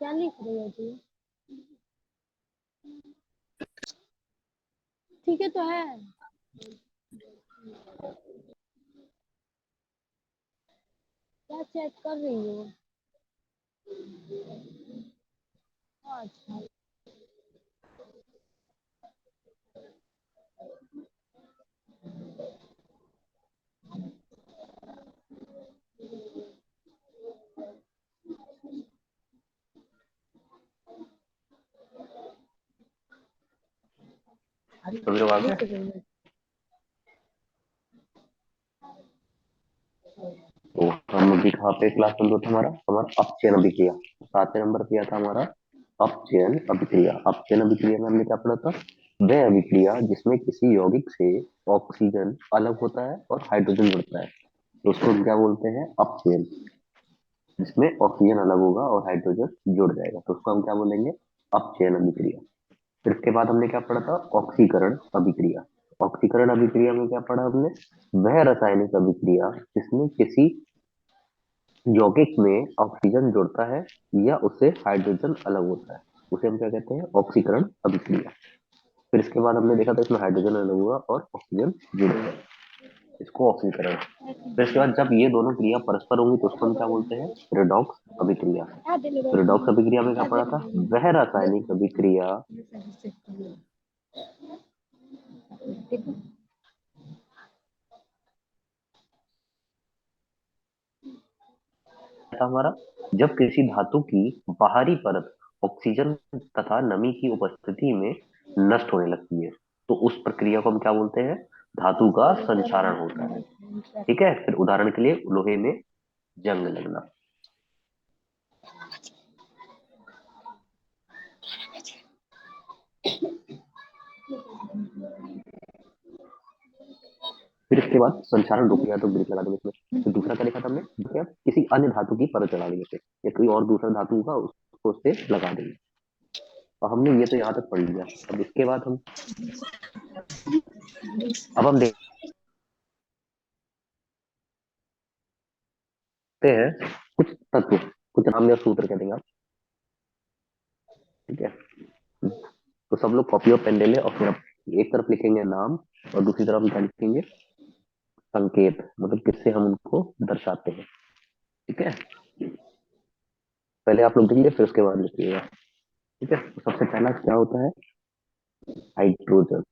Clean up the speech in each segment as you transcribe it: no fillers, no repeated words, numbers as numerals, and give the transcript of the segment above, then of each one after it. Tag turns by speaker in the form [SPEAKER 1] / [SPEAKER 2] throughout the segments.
[SPEAKER 1] क्या लिख रही हो तू? ठीक है तो है। क्या चेक कर रही हो? अच्छा।
[SPEAKER 2] तो फिर आ
[SPEAKER 1] लिख
[SPEAKER 2] गए।
[SPEAKER 1] रही हो?
[SPEAKER 2] तो हम अभी कहाँ पे क्लास नंबर था हमारा हमारा अपचयन अभिक्रिया। 7वें नंबर किया था हमारा अपचयन अभिक्रिया। अपचयन अभिक्रिया में हमने क्या पढ़ा था? वह अभिक्रिया जिसमें किसी यौगिक से ऑक्सीजन अलग होता है और हाइड्रोजन जुड़ता है, तो उसको हम क्या बोलते हैं? अपचयन। जिसमें ऑक्सीजन अलग होगा और हाइड्रोजन जुड़ जाएगा, तो उसको हम क्या बोलेंगे? अपचयन अभिक्रिया। फिर इसके बाद हमने क्या पढ़ा था? ऑक्सीकरण अभिक्रिया। ऑक्सीकरण अभिक्रिया में क्या पढ़ा हमने? वह रासायनिक अभिक्रिया जिसमें किसी यौगिक में ऑक्सीजन जुड़ता है या उससे हाइड्रोजन अलग होता है, उसे हम क्या कहते हैं? ऑक्सीकरण अभिक्रिया। फिर इसके बाद हमने देखा था इसमें हाइड्रोजन अलग हुआ और ऑक्सीजन जुड़ गया, इसको ऑक्सीकरण। फिर इसके बाद जब ये दोनों क्रिया परस्पर होंगी तो उसको हम क्या बोलते हैं? रिडॉक्स अभिक्रिया।
[SPEAKER 1] क्या दिल
[SPEAKER 2] रिडॉक्स
[SPEAKER 1] रोशनी?
[SPEAKER 2] अभिक्रिया में क्या
[SPEAKER 1] क्या
[SPEAKER 2] पढ़ा
[SPEAKER 1] दिल
[SPEAKER 2] था?
[SPEAKER 1] रोशनी?
[SPEAKER 2] वह रासायनिक अभिक्रिया
[SPEAKER 1] देखो।
[SPEAKER 2] था हमारा, जब किसी धातु की बाहरी परत ऑक्सीजन तथा नमी की उपस्थिति में नष्ट होने लगती है, तो उस प्रक्रिया को हम क्या बोलते हैं? धातु का संक्षारण होता है। ठीक है। फिर उदाहरण के लिए लोहे में जंग लगना। फिर इसके बाद संक्षारण रुक गया तो ब्रेक लगा देंगे इसमें। फिर दूसरा क्या देखा था हमने? क्या? किसी अन्य धातु की परत चढ़ा देंगे उसे, या कोई और दूसरा धातु होगा उसको उससे लगा देंगे। और हमने ये तो यहाँ तक पढ़ लिया। अब इसके बाद हम देखते हैं कुछ तत्व, कुछ नाम या सूत्र कह देंगे आप। ठीक है। तो सब लोग कॉपी और पेन ले ले, और फिर आप एक तरफ लिखेंगे नाम और दूसरी तरफ हम क्या लिखेंगे? संकेत, मतलब किससे हम उनको दर्शाते हैं। ठीक है। पहले आप लोग लिखिए फिर उसके बाद लिखिएगा। ठीक है। तो सबसे पहला क्या होता है? हाइड्रोजन।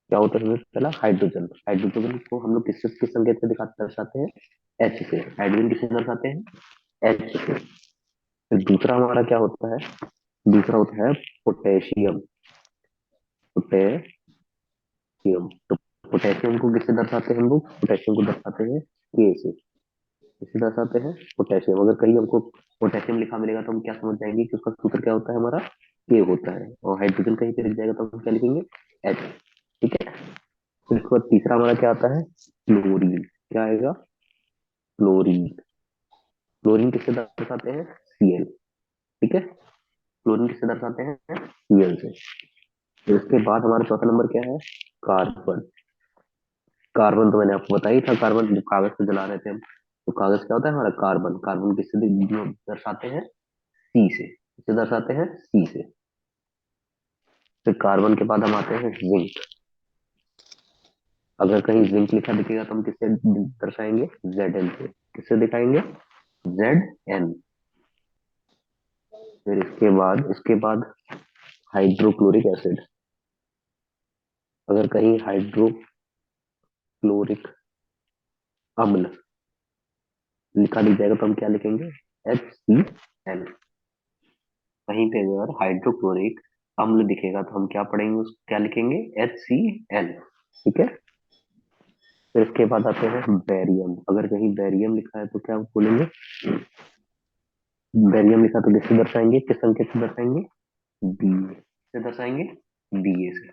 [SPEAKER 2] क्या होता है सबसे पहला? हाइड्रोजन। हाइड्रोजन को हम लोग किस संकेत से दिखाते दर्शाते हैं? एच से। हाइड्रोजन किससे दर्शाते हैं? एच से। फिर दूसरा हमारा क्या होता है? दूसरा होता है पोटेशियम। पोटेशियम। तो पोटेशियम को किससे दर्शाते हैं हम लोग? पोटेशियम को दर्शाते हैं के से। किससे दर्शाते हैं? पोटेशियम। अगर कहीं हमको पोटेशियम लिखा मिलेगा तो हम क्या समझ जाएंगे कि उसका सूत्र क्या होता है? हमारा के होता है। और हाइड्रोजन कहीं पे लिख जाएगा तो हम क्या लिखेंगे? एच। ठीक है। फिर उसके बाद तीसरा हमारा क्या आता है? क्लोरीन। क्या आएगा? क्लोरीन। क्लोरीन किससे दर्शाते हैं? सीएल। ठीक है। क्लोरीन किससे दर्शाते हैं? सीएल से। फिर उसके बाद हमारा चौथा नंबर क्या है? कार्बन। कार्बन तो मैंने आपको बताया ही था, कार्बन जब कागज पे जला रहे थे हम, तो कागज क्या होता है हमारा? कार्बन। कार्बन किससे दर्शाते हैं? सी से। किससे दर्शाते हैं? सी से। फिर कार्बन के बाद हम आते हैं जिंक। अगर कहीं जिंक लिखा दिखेगा तो हम किससे दर्शाएंगे? जेड एन से। किससे दिखाएंगे? Z N. फिर इसके बाद हाइड्रोक्लोरिक एसिड। अगर कहीं हाइड्रोक्लोरिक अम्ल लिखा दिख जाएगा तो हम क्या लिखेंगे? HCl। कहीं पे अगर हाइड्रोक्लोरिक अम्ल दिखेगा तो हम क्या पढ़ेंगे? क्या लिखेंगे? HCl। ठीक है। फिर इसके बाद आते हैं बैरियम। अगर कहीं बैरियम लिखा है तो क्या बोलेंगे? बेरियम लिखा तो किससे दर्शाएंगे, किस संकेत से दर्शाएंगे, बी से दर्शाएंगे, बी से।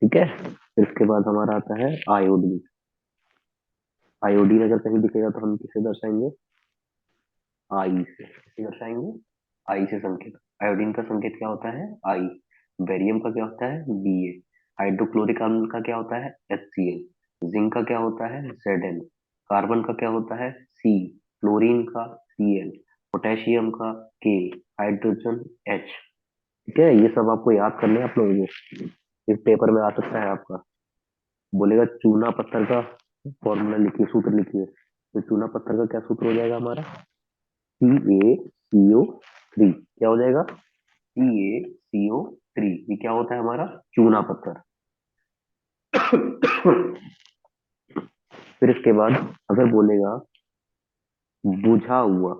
[SPEAKER 2] ठीक है। फिर इसके बाद हमारा आता है आयोडीन। आयोडीन अगर कहीं दिखेगा तो हम किसे दर्शाएंगे, आई से। किसे दर्शाएंगे, आई से संकेत। आयोडीन का संकेत क्या होता है, आई। बेरियम का क्या होता है, बी ए। हाइड्रोक्लोरिक अम्ल का क्या होता है, HCl। जिंक का क्या होता है, Zn। कार्बन का क्या होता है, सी। क्लोरीन का Cl। पोटेशियम का के। Hydrogen H। ठीक है, ये सब आपको याद करने हैं आप लोगों को, इस पेपर में आ सकता है आपका। बोलेगा चूना पत्थर का फॉर्मूला लिखिए, सूत्र लिखिए, तो चूना पत्थर का क्या सूत्र हो जाएगा हमारा, CaCO3। क्या हो जाएगा, CaCO3। ये क्या होता है हमारा, चूना पत्थर। फिर इसके बाद अगर बोलेगा बुझा हुआ,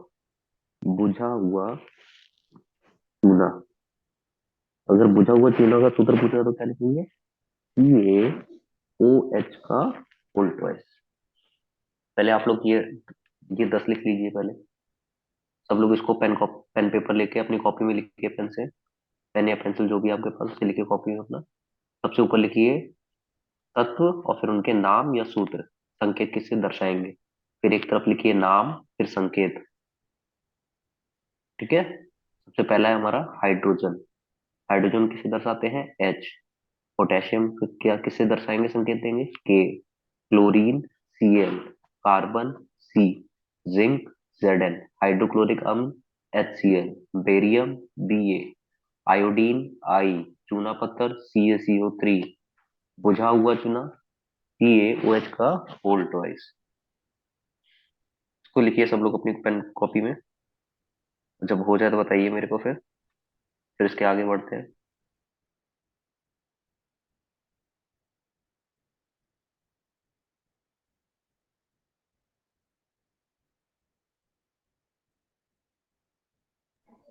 [SPEAKER 2] बुझा हुआ चूना, अगर बुझा हुआ चूना का सूत्र पूछेगा तो क्या लिखेंगे, CaOH का उल्टा। पहले आप लोग ये 10 लिख लीजिए पहले। सब लोग इसको पेन पेपर लेके अपनी कॉपी में लिखिए, पेन से, पेन या पेंसिल जो भी आपके पास, उसे लिखिए कॉपी में अपना। सबसे ऊपर लिखिए तत्व और फिर उनके नाम या सूत्र, संकेत किससे दर्शाएंगे। फिर एक तरफ लिखिए नाम, फिर संकेत। ठीक है। सबसे पहला है हमारा हाइड्रोजन। हाइड्रोजन किसे दर्शाते हैं, H। पोटेशियम को क्या किससे दर्शाएंगे, संकेत देंगे, K। Chlorine Cl। Carbon C। Zinc Zn। Hydrochloric अम्ल HCl। Barium Ba। Iodine I। चूना पत्थर CaCO3। बुझा हुआ चूना CaOH का होल ट्वाइस। इसको लिखिए सब लोग अपनी पेन कॉपी में। जब हो जाए तो बताइए मेरे को, फिर इसके आगे बढ़ते हैं।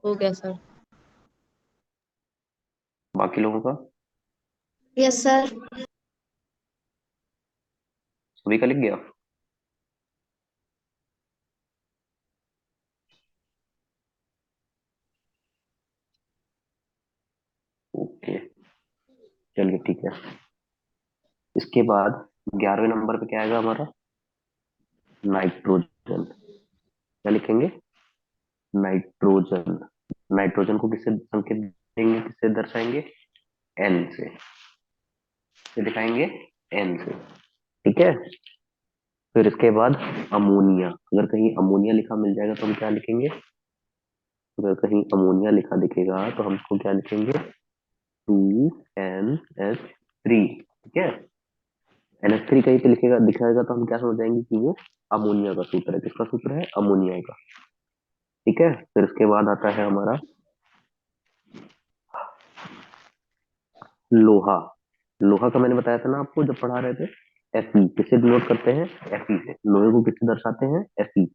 [SPEAKER 1] हो गया सर।
[SPEAKER 2] बाकी लोगों का
[SPEAKER 1] यस सर।
[SPEAKER 2] सभी का लिख गया। ओके, चलिए ठीक है। इसके बाद 11वें नंबर पे क्या आएगा हमारा, नाइट्रोजन। क्या लिखेंगे, नाइट्रोजन। नाइट्रोजन को किससे संकेत देंगे, किससे दर्शाएंगे, N से। किससे दिखाएंगे, N से। ठीक है। फिर इसके बाद अमोनिया। अगर कहीं अमोनिया लिखा मिल जाएगा तो हम क्या लिखेंगे, अगर कहीं अमोनिया लिखा दिखेगा तो हम इसको क्या लिखेंगे, 2NH3। ठीक है। NH3 कहीं पे लिखेगा दिखाएगा तो हम क्या समझ जाएंगे कि वो अमोनिया का सूत्र है। किसका सूत्र है, अमोनिया का। ठीक है। फिर उसके बाद आता है हमारा लोहा। लोहा का मैंने बताया था ना आपको जब पढ़ा रहे थे, Fe। किससे डिनोट करते हैं, Fe से। लोहे को किससे दर्शाते हैं, Fe।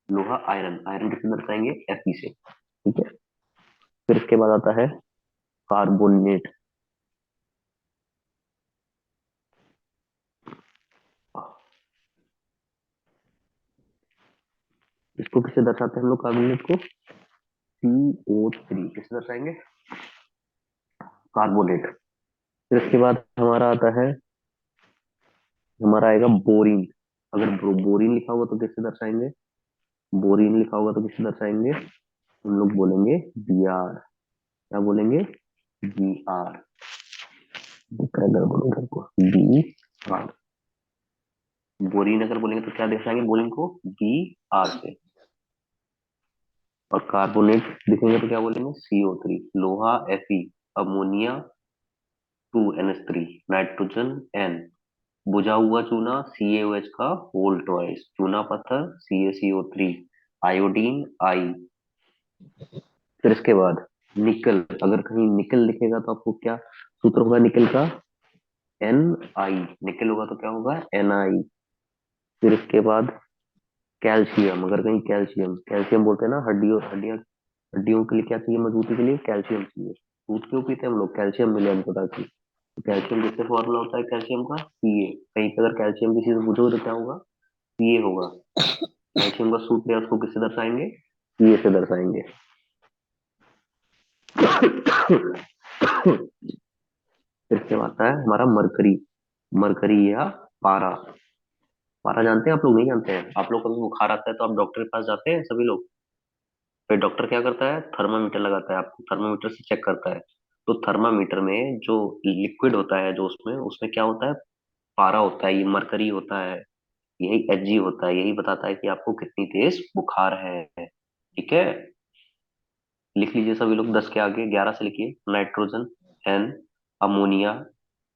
[SPEAKER 2] लोहा आयरन, आयरन किससे दर्शाएंगे, Fe से। ठीक है। फिर इसके बाद आता है कार्बोनेट। इसको किससे दर्शाते हैं हम लोग, कार्बोनेट को, CO3। किससे दर्शाएंगे, कार्बोनेट। फिर इसके बाद हमारा आता है, हमारा आएगा बोरिन। अगर बोरिन लिखा होगा तो किससे दर्शाएंगे, बोरिन लिखा होगा तो किससे दर्शाएंगे, हम लोग बोलेंगे Br। क्या बोलेंगे, Br। गड़बड़ उधर को, Br। बोरिन अगर बोलेंगे तो क्या दर्शाएंगे, बोरिन को Br से। और कार्बोनेट लिखेंगे तो क्या बोलेंगे, CO3। लोहा Fe। Ammonia 2NH3। Nitrogen N। बुझा हुआ चूना CaOH का होल ट्वाइस। चूना पत्थर CaCO3। Iodine I। फिर इसके बाद निकल। अगर कहीं निकल लिखेगा तो आपको क्या सूत्र होगा निकल का, Ni। निकल होगा तो क्या होगा, Ni। फिर इसके बाद कैल्शियम। अगर कहीं कैल्शियम, कैल्शियम बोलते हैं ना, हड्डियों हड्डियां, हड्डियों के लिए क्या चाहिए, मजबूती के लिए कैल्शियम चाहिए। दूध क्यों पीते हैं हम लोग, कैल्शियम मिले हमको ताकि। तो कैल्शियम किससे फॉर्मूला होता है कैल्शियम का, Ca। कहीं पे अगर कैल्शियम की चीज पूछोगे तो क्या होगा, Ca होगा। कैल्शियम का सूत्र है उसको किससे दर्शाएंगे, ये से दर्शाएंगे। फिर क्या आता है हमारा मरकरी, मरकरी या पारा। पारा जानते हैं आप लोग, नहीं जानते हैं? आप लोग को भी बुखार आता है तो आप डॉक्टर के पास जाते हैं सभी लोग। फिर डॉक्टर क्या करता है, थर्मामीटर लगाता है, आपको थर्मामीटर से चेक करता है। तो थर्मामीटर में जो लिक्विड होता है, जो उसमें उसमें क्या होता है, पारा होता है, ये मरकरी होता है, यही Hg होता है, यही बताता है कि आपको कितनी तेज बुखार है। ठीक है, लिख लीजिए सभी लोग, 10 के आगे 11 से लिखिए। नाइट्रोजन N, अमोनिया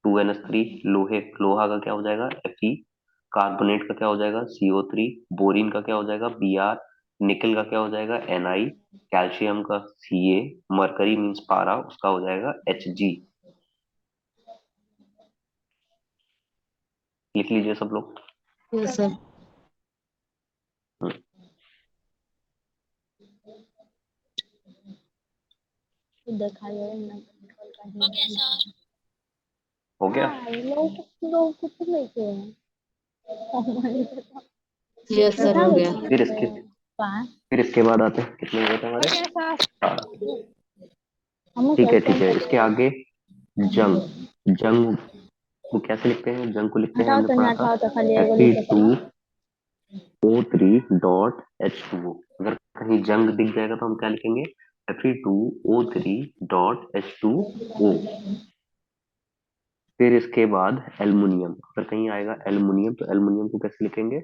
[SPEAKER 2] 2NH3, लोहे लोहा का क्या हो जाएगा Fe, कार्बोनेट का क्या हो जाएगा CO3, बोरिन का क्या हो जाएगा Br, निकल का क्या हो जाएगा Ni, कैल्शियम का Ca, मरकरी मीन्स पारा, उसका हो जाएगा Hg। लिख लीजिए सब लोग।
[SPEAKER 1] Yes sir.
[SPEAKER 2] हम्म,
[SPEAKER 1] दिखाइए ना। Okay sir.
[SPEAKER 2] हो गया।
[SPEAKER 1] हाँ लोग लोग कुछ लेते हैं। यस सर हो गया।
[SPEAKER 2] फिर इसके फिर इसके बाद आते हैं, कितने हो गए थे हमारे,
[SPEAKER 1] ओके सर।
[SPEAKER 2] 18।
[SPEAKER 1] हम
[SPEAKER 2] ठीक है ठीक
[SPEAKER 1] क्वेश्चन
[SPEAKER 2] है, इसके
[SPEAKER 1] कर
[SPEAKER 2] आगे जंग, जंग को कैसे लिखते हैं, जंग को लिखते हैं,
[SPEAKER 1] हटाओ
[SPEAKER 2] हमने
[SPEAKER 1] तो नहीं
[SPEAKER 2] पढ़ा था
[SPEAKER 1] हटाओ तो खाली एगो लिखे तो ना।
[SPEAKER 2] Fe2O3.H2O। अगर कहीं जंग दिख जाएगा तो हम क्या लिखेंगे, Fe2O3.H2O। फिर इसके बाद एल्युमिनियम, अगर कहीं आएगा एल्युमिनियम तो एल्युमिनियम को कैसे लिखेंगे,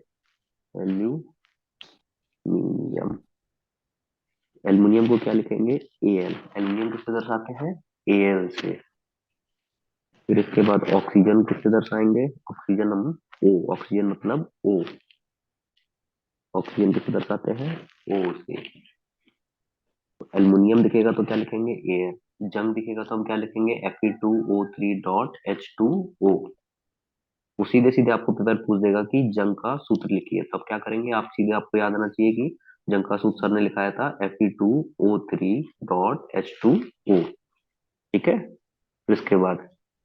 [SPEAKER 2] एल्यूमिनियम, एल्युमिनियम को क्या लिखेंगे Al, एल्युमिनियम किससे दर्शाते हैं, Al से। फिर इसके बाद ऑक्सीजन किससे दर्शाएंगे, ऑक्सीजन हम O, ऑक्सीजन मतलब O, ऑक्सीजन किससे दर्शाते हैं O से। एल्युमिनियम दिखेगा तो क्या लिखेंगे एयर, जंग दिखेगा तो हम क्या लिखेंगे Fe2O3.H2O। वो सीधे सीधे आपको पेपर पूछ देगा कि जंग का सूत्र लिखिए, तब क्या करेंगे आप, सीधे आपको याद आना चाहिए कि जंग का सूत्र सर ने लिखाया था Fe2O3.H2O। ठीक है, फिर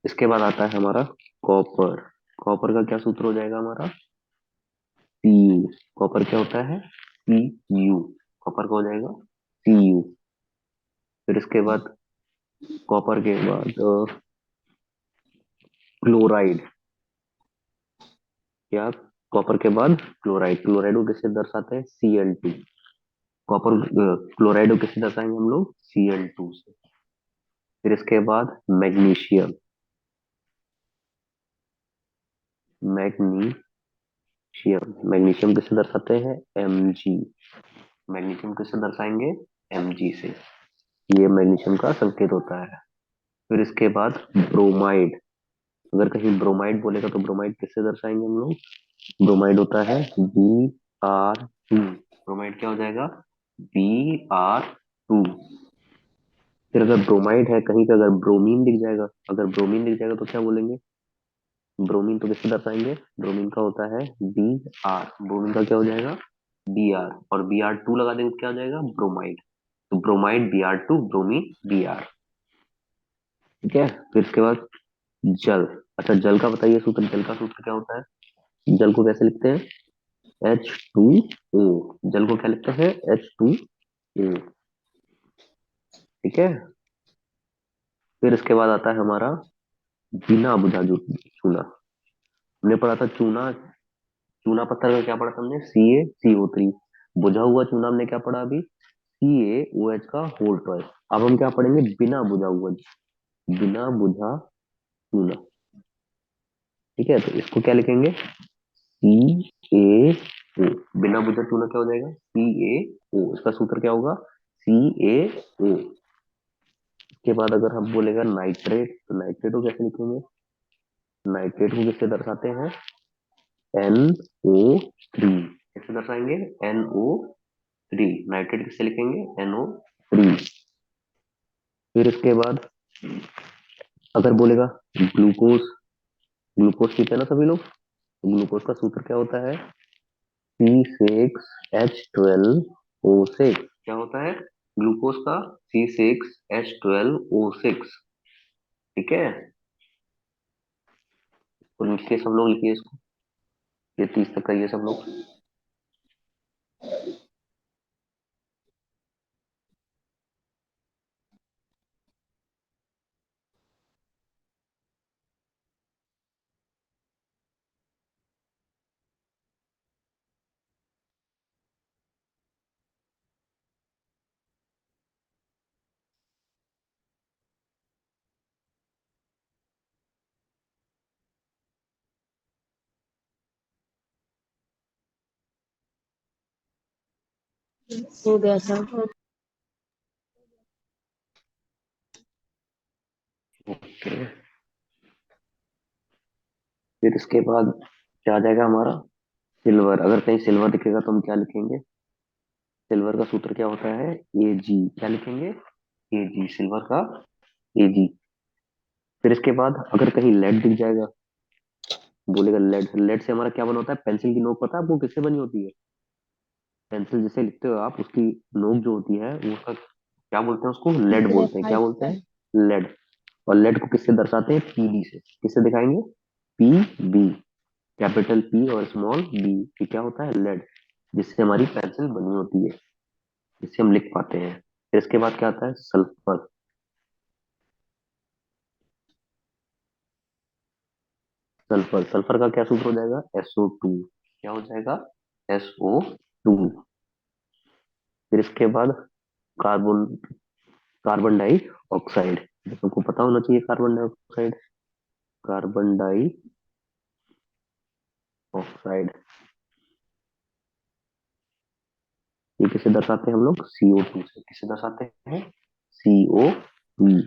[SPEAKER 2] इसके बाद आता है हमारा कॉपर। कॉपर का क्या सूत्र हो जाएगा हमारा Cu। कॉपर क्या होता है Cu, कॉपर का हो जाएगा Cu। फिर इसके बाद कॉपर के बाद क्लोराइड, क्या, कॉपर के बाद क्लोराइड, क्लोराइड को किससे दर्शाते हैं Cl2। कॉपर क्लोराइड को किससे दर्शाएंगे हम लोग Cl2 से। फिर इसके बाद मैग्नीशियम, मैग्नीशियम किससे दर्शाते हैं Mg, मैग्नीशियम किससे दर्शाएंगे Mg से, ये मैग्नीशियम का संकेत होता है। फिर इसके बाद ब्रोमाइड, अगर कहीं ब्रोमाइड बोलेगा तो ब्रोमाइड किससे दर्शाएंगे हम लोग, ब्रोमाइड होता है Br2, ब्रोमाइड क्या हो जाएगा Br2। फिर अगर ब्रोमाइड है कहीं का, अगर ब्रोमीन दिख जाएगा, अगर ब्रोमीन दिख जाएगा तो क्या बोलेंगे, ब्रोमीन तो किससे दर्शाएंगे, ब्रोमीन का होता है Br, ब्रोमीन का क्या हो जाएगा Br, और Br2 लगा देंगे तो क्या हो जाएगा ब्रोमाइड, तो ब्रोमाइड Br2, ब्रोमीन Br। ठीक है, फिर इसके बाद जल, अच्छा जल का बताइए सूत्र, जल का सूत्र क्या होता है, जल को कैसे लिखते हैं H2O, जल को क्या लिखते हैं H2O। ठीक है, फिर इसके बाद आता है हमारा बिना बुझा जो चूना, हमने पढ़ा था चूना, चूना पत्थर का क्या पढ़ा था हमने CaCO3, बुझा हुआ चूना हमने क्या पढ़ा अभी CaOH का होल ट्वाइस। अब हम क्या पढ़ेंगे बिना बुझा हुआ, बिना बुझा चूना। ठीक है, तो इसको क्या लिखेंगे CaO, बिना बुझा चूना क्या हो जाएगा CaO, इसका सूत्र क्या होगा CaO। के बाद अगर हम बोलेगा नाइट्रेट, तो नाइट्रेट को कैसे लिखेंगे, नाइट्रेट को किससे दर्शाते हैं NO3, कैसे दर्शाएंगे NO3, नाइट्रेट किससे लिखेंगे NO3। फिर इसके बाद अगर बोलेगा ग्लूकोज, ग्लूकोज पीते हैं ना सभी लोग, ग्लूकोज का सूत्र क्या होता है C6H12O6, क्या होता है ग्लूकोज का C6H12O6। ठीक है, तो लिखिए सब लोग, लिखिए इसको, ये 30 तक करिए सब लोग।
[SPEAKER 1] हो गया सर।
[SPEAKER 2] ओके, फिर इसके बाद क्या आ जाएगा हमारा? सिल्वर। अगर कहीं सिल्वर दिखेगा तो हम क्या लिखेंगे? सिल्वर का सूत्र क्या होता है? ए जी। क्या लिखेंगे? ए जी, सिल्वर का ए जी। फिर इसके बाद अगर कहीं लेड दिख जाएगा, बोलेगा लेड। लेड से हमारा क्या बना होता है? पेंसिल की नोक पता है आपको किससे बनी होती है? पेंसिल जिसे लिखते हो आप, उसकी नोक जो होती है वो उसका क्या बोलते हैं? उसको लेड बोलते हैं। क्या
[SPEAKER 1] ग्रेफाइट
[SPEAKER 2] बोलते
[SPEAKER 1] सर।
[SPEAKER 2] हैं? लेड। और लेड को किससे दर्शाते हैं? पीडी से। किससे दिखाएंगे? P B. कैपिटल पी और स्मॉल बी, ये क्या होता है? लेड, जिससे हमारी पेंसिल बनी होती है, जिससे हम लिख पाते हैं। फिर इसके बाद क्या आता है? सल्फर। सल्फर, सल्फर का क्या सूत्र हो जाएगा? SO2। क्या हो जाएगा? SO2। फिर इसके बाद कार्बन, कार्बन डाई ऑक्साइड। तुमको पता होना चाहिए carbon dioxide. Carbon dioxide, ये किसे दर्शाते हैं हम लोग? CO2 से। किसे दर्शाते हैं? CO2।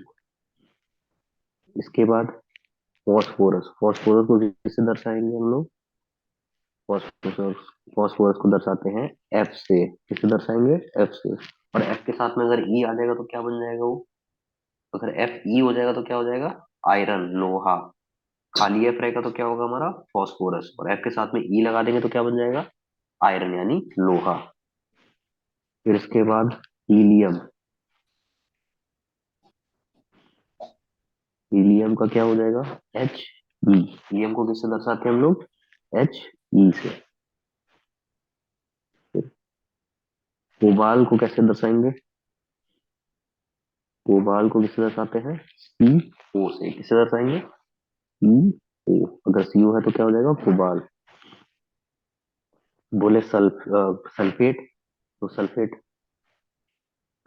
[SPEAKER 2] इसके बाद फॉस्फोरस। फॉस्फोरस को किससे दर्शाएंगे हम लोग? फॉस्फोरस, फॉस्फोरस को दर्शाते हैं F से। किसे दर्शाएंगे? F से। और F के साथ में अगर E आ जाएगा तो क्या बन जाएगा वो? अगर Fe हो जाएगा तो क्या हो जाएगा? आयरन, लोहा। खाली F रहेगा तो क्या होगा हमारा? फॉस्फोरस। और F के साथ में E लगा देंगे तो क्या बन जाएगा? आयरन यानी लोहा। फिर इसके बाद हीलियम। हीलियम का क्या हो जाएगा? He। हीलियम को किससे दर्शाते हैं हम लोग? He से। कोबाल को कैसे दर्शाएंगे? कोबाल को किससे दर्शाते हैं? CO से। किससे दर्शाएंगे? CO। अगर CO है तो क्या हो जाएगा? कोबाल। बोले सल्फेट, तो सल्फेट,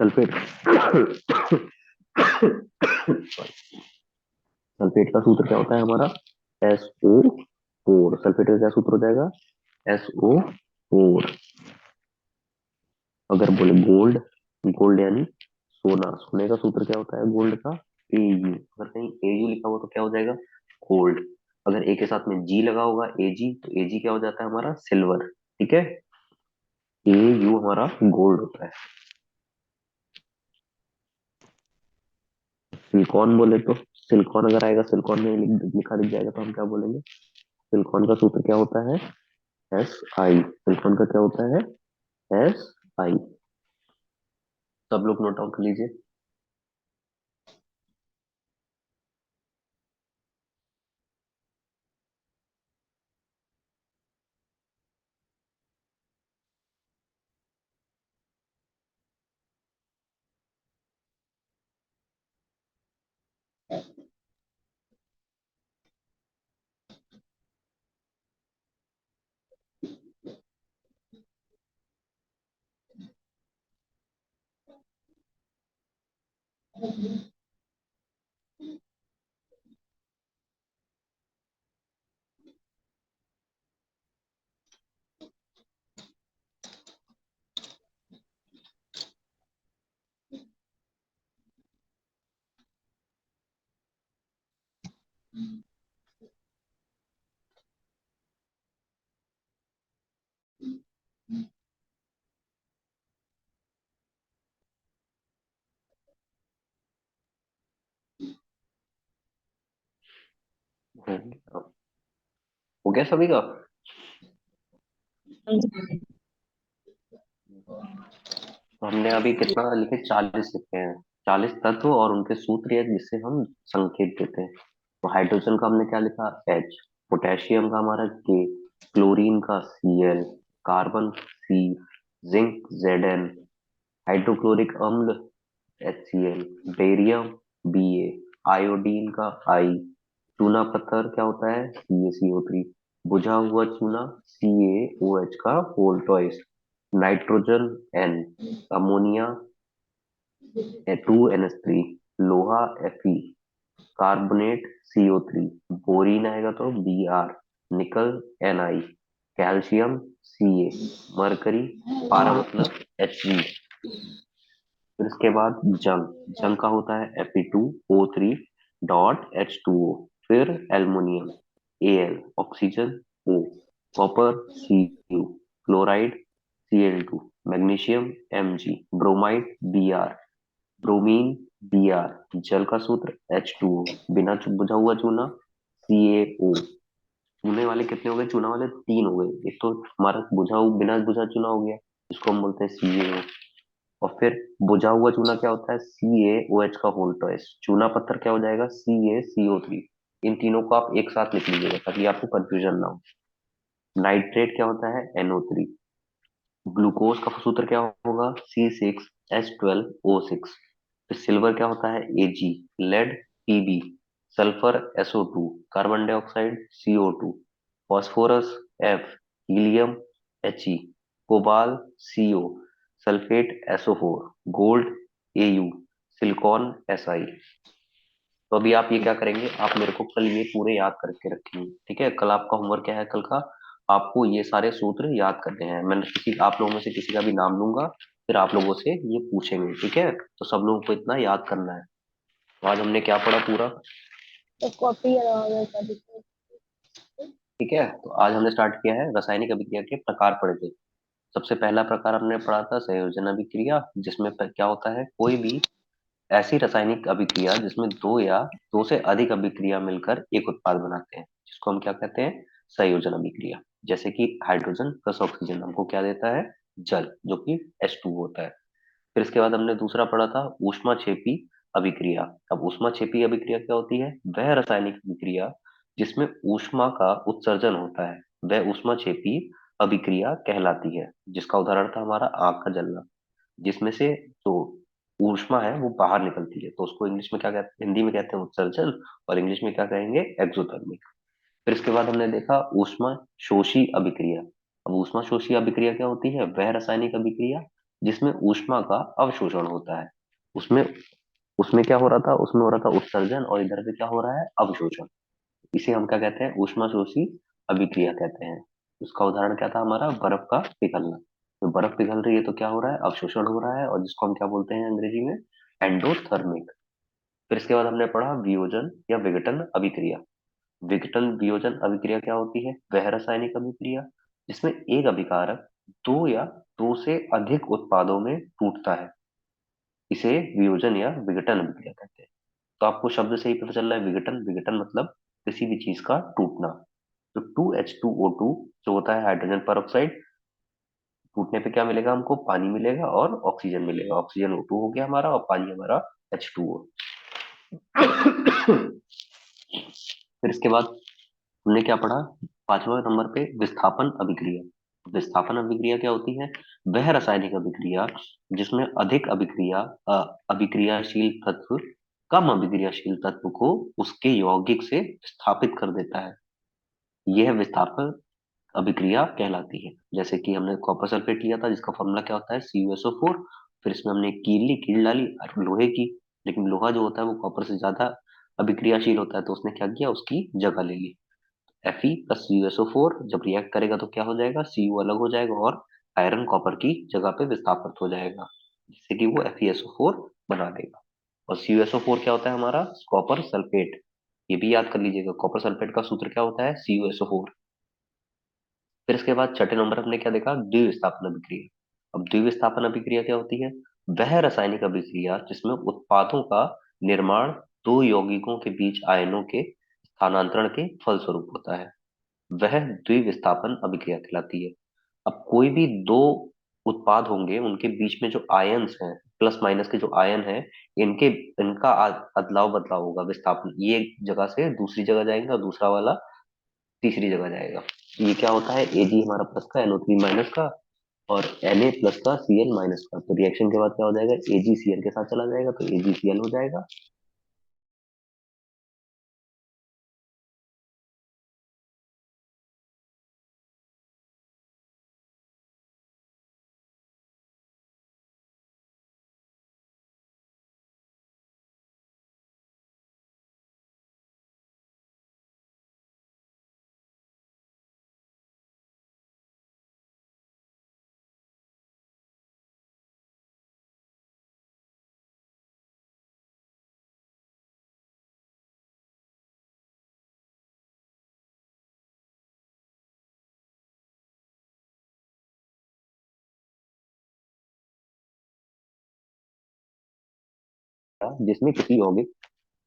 [SPEAKER 2] सल्फेट सल्फेट का सूत्र क्या होता है हमारा? SO4। सल्फेट का क्या सूत्र हो जाएगा? SO4। अगर बोले गोल्ड, गोल्ड यानी सोना, सोने का सूत्र क्या होता है गोल्ड का? AU। अगर कहीं AU लिखा हुआ तो क्या हो जाएगा? गोल्ड। अगर ए के साथ में जी लगा होगा, AG, तो AG क्या हो जाता है हमारा? सिल्वर। ठीक है, AU हमारा गोल्ड होता है। सिलिकॉन बोले तो, सिलिकॉन अगर आएगा, सिलिकॉन में लिखा दिख जाएगा तो हम क्या बोलेंगे? सिलिकॉन का सूत्र क्या होता है? SI। सिलिकॉन का क्या होता है? SI। सब लोग नोट डाउन कर लीजिए। हो गया सभी का? तो हमने अभी कितना लिखे? 40 लिखे हैं। 40 तत्व और उनके सूत्र है जिससे हम संकेत देते हैं। तो हाइड्रोजन का हमने क्या लिखा? H। पोटेशियम का हमारा K। क्लोरीन का Cl। Carbon C। Zinc Zn। Hydrochloric अम्ल HCl। Barium Ba। आयोडीन का I। चूना पत्थर क्या होता है? CaCO3। बुझा हुआ चूना CaOH का whole twice. Nitrogen N। Ammonia 2NH3। लोहा Fe। Carbonate CO3। बोरीन आएगा तो Br। निकल Ni। कैल्शियम Ca, मरकरी, पारा मतलब Hg। फिर इसके बाद जंग का होता है Fe2O3 डॉट H2O। फिर aluminium Al, oxygen O, copper Cu, chloride Cl2, magnesium Mg, bromide Br, bromine Br, जल का सूत्र H2O, बिना बुझा हुआ चूना CaO। चूने वाले कितने हो गए? चूना वाले तीन हो गए। एक तो हमारा बिना बुझा चूना हो गया, इसको हम बोलते हैं CaO। और फिर बुझा हुआ चूना क्या होता है? CaOH का होल ट्वाइस। चूना पत्थर क्या हो जाएगा? CaCO3। इन तीनों को आप एक साथ लिख लीजिएगा ताकि आपको कंफ्यूजन ना हो। नाइट्रेट क्या होता है? NO3। ग्लूकोज का सूत्र क्या होगा? C6H12O6। फिर सिल्वर क्या होता है? Ag। Lead Pb। Sulphur SO2। Carbon dioxide CO2। Phosphorus F। Helium He। Cobalt CO। Sulphate SO4। Gold Au। Silicon Si। तो अभी आप ये क्या करेंगे? आप मेरे को कल ये पूरे याद करके रखेंगे, ठीक है? कल आपका होमवर्क क्या है? कल का आपको ये सारे सूत्र याद करने हैं। मैं आप लोगों में से किसी का भी नाम लूंगा, फिर आप लोगों से ये पूछेंगे, ठीक है? तो सब लोगों को इतना याद करना है। तो आज हमने क्या पढ़ा पूरा?
[SPEAKER 1] तो कॉपी लगाओगे?
[SPEAKER 2] ठीक है, तो आज हमने स्टार्ट किया है रासायनिक अभिक्रिया के प्रकार पढ़े थे। सबसे पहला प्रकार हमने पढ़ा था संयोजन अभिक्रिया, जिसमें क्या होता है? कोई भी ऐसी रासायनिक अभिक्रिया जिसमें दो या दो से अधिक अभिक्रिया मिलकर एक उत्पाद बनाते हैं, जिसको हम क्या कहते हैं? संयोजन अभिक्रिया। जैसे कि हाइड्रोजन प्लस ऑक्सीजन हमको क्या देता है? जल, जो कि H2 होता है। फिर इसके बाद हमने दूसरा पढ़ा था ऊष्माक्षेपी अभिक्रिया। अब ऊष्माक्षेपी अभिक्रिया क्या होती है? वह रासायनिक अभिक्रिया जिसमें ऊष्मा का उत्सर्जन होता है, वह ऊष्माक्षेपी अभिक्रिया कहलाती है। जिसका उदाहरण था हमारा आग का जलना, जिसमें से जो ऊष्मा है वो बाहर निकलती है, तो उसको इंग्लिश में क्या कहते हैं? हिंदी में कहते हैं उत्सर्जन, और इंग्लिश में क्या कहेंगे? एक्सोथर्मिक। फिर इसके बाद हमने देखा ऊष्मा शोषी अभिक्रिया। अब ऊष्मा शोषी अभिक्रिया क्या होती है? वह रासायनिक अभिक्रिया जिसमें ऊष्मा का अवशोषण होता है। उसमें उसमें क्या हो रहा था? उसमें हो रहा था उत्सर्जन, और इधर पे क्या हो रहा है? अवशोषण। इसे हम क्या कहते हैं? ऊष्मा शोषी अभिक्रिया कहते हैं। उसका उदाहरण क्या था हमारा? बर्फ का पिघलना। तो बर्फ पिघल रही है तो क्या हो रहा है? अवशोषण हो रहा है, और जिसको हम क्या बोलते हैं अंग्रेजी में? एंडोथर्मिक। फिर इसके बाद हमने पढ़ा वियोजन या विघटन अभिक्रिया। विघटन वियोजन अभिक्रिया क्या होती है? वह रासायनिक अभिक्रिया जिसमें एक अभिकारक दो या दो से अधिक उत्पादों में टूटता है, इसे वियोजन या विघटन अभिक्रिया कहते हैं। तो आपको शब्द से ही पता चल रहा है विघटन। विघटन मतलब किसी भी चीज का टूटना। तो 2H2O2 जो होता है हाइड्रोजन पर ऑक्साइड, टूटने पे क्या मिलेगा हमको? पानी मिलेगा और ऑक्सीजन मिलेगा। ऑक्सीजन O2 हो गया हमारा, और पानी हमारा H2O। फिर इसके बाद हमने क्या पढ़ा? पांचवा नंबर पे विस्थापन अभिक्रिया। विस्थापन अभिक्रिया क्या होती है? वह रासायनिक अभिक्रिया जिसमें अधिक अभिक्रियाशील तत्व कम अभिक्रियाशील तत्व को उसके यौगिक से विस्थापित कर देता है, यह विस्थापन अभिक्रिया कहलाती है। जैसे कि हमने कॉपर सल्फेट लिया था, जिसका फॉर्मूला क्या होता है? CuSO4। फिर इसमें हमने कील डाली लोहे की, लेकिन लोहा जो होता है वो कॉपर से ज्यादा अभिक्रियाशील होता है, तो उसने क्या किया? उसकी जगह ले ली। Fe+CuSO4 जब रिएक्ट करेगा तो क्या हो जाएगा? Cu अलग हो जाएगा, और आयरन कॉपर की जगह पे विस्थापित हो जाएगा, जिससे कि वो FeSO4 बना देगा। और CuSO4 क्या होता है हमारा? Copper sulphate. ये भी याद कर लीजिएगा, कॉपर सल्फेट का सूत्र क्या होता है? CuSO4। फिर इसके बाद छठे नंबर हमने क्या देखा? द्विविस्थापन अभिक्रिया। अब द्विविस्थापन अभिक्रिया क्या होती है? वह रासायनिक अभिक्रिया जिसमें उत्पादों का निर्माण दो यौगिकों के बीच आयनों के स्थानांतरण के फलस्वरूप होता है, वह द्विविस्थापन अभिक्रिया कहलाती है। अब कोई भी दो उत्पाद होंगे, उनके बीच में जो आयन्स हैं, प्लस माइनस के जो आयन हैं, इनके इनका अदलाव बदलाव होगा, विस्थापन। ये एक जगह से दूसरी जगह जाएंगे और दूसरा वाला तीसरी जगह जाएगा। ये क्या होता है? Ag हमारा प्लस का, NO3 माइनस का, और Na प्लस का, Cl माइनस का। तो रिएक्शन के बाद क्या हो जाएगा? AgCl के साथ चला जाएगा, तो AgCl हो जाएगा। अभिक्रिया जिसमें किसी यौगिक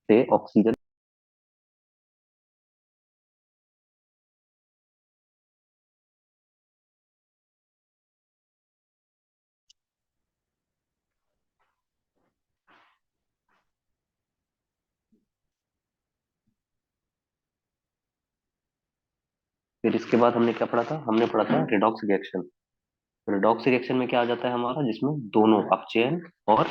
[SPEAKER 2] से ऑक्सीजन फिर इसके बाद हमने क्या पढ़ा था, हमने पढ़ा था रिडॉक्स रिएक्शन। रिडॉक्स रिएक्शन में क्या आ जाता है हमारा, जिसमें दोनों अपचयन और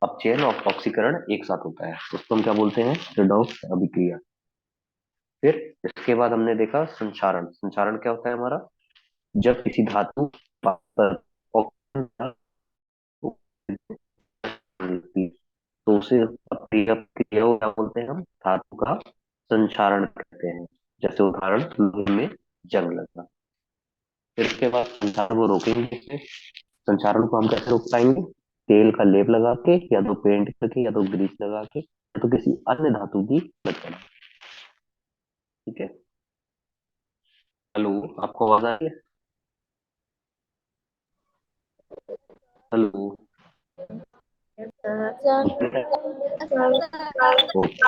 [SPEAKER 2] ऑक्सीकरण एक साथ होता है, उसको हम क्या बोलते हैं, रिडॉक्स अभिक्रिया। फिर इसके बाद हमने देखा संक्षारण। संक्षारण क्या होता है हमारा, जब किसी धातु पर ऑक्सीजन तो उसे क्रिया क्रिया को क्या बोलते हैं, हम धातु का संक्षारण कहते हैं। जैसे उदाहरण, लोहे में जंग लगना। फिर इसके बाद संक्षारण को रोकेंगे कैसे? संक्षारण को हम कैसे रोक पाएंगे? तेल का लेप लगा के, या तो पेंट करके, या तो ग्रीस लगा के, या तो किसी अन्य धातु की मदद से। ठीक है। हेलो, आपको आवाज आ रही है? हेलो। ओके।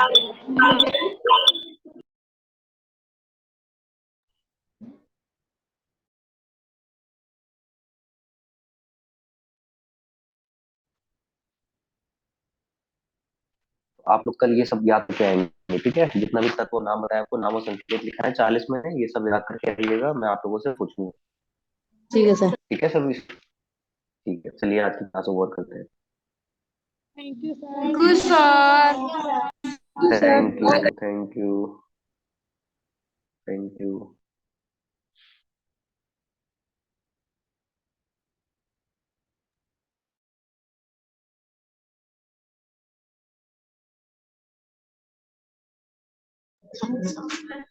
[SPEAKER 2] आप लोग कल ये सब याद करके आएंगे, ठीक है? जितना भी तत्व नाम बताया आपको, नामों संकेत लिखा है 40 में है, ये सब याद करके आइएगा, मैं आप लोगों से पूछूंगा।
[SPEAKER 3] ठीक है सर।
[SPEAKER 2] ठीक है सर? ठीक है, चलिए आज की क्लास ओवर करते हैं।
[SPEAKER 1] Thank you
[SPEAKER 3] thank you
[SPEAKER 1] sir.
[SPEAKER 3] Sir.
[SPEAKER 2] Thank you, thank you, thank you.
[SPEAKER 3] Sir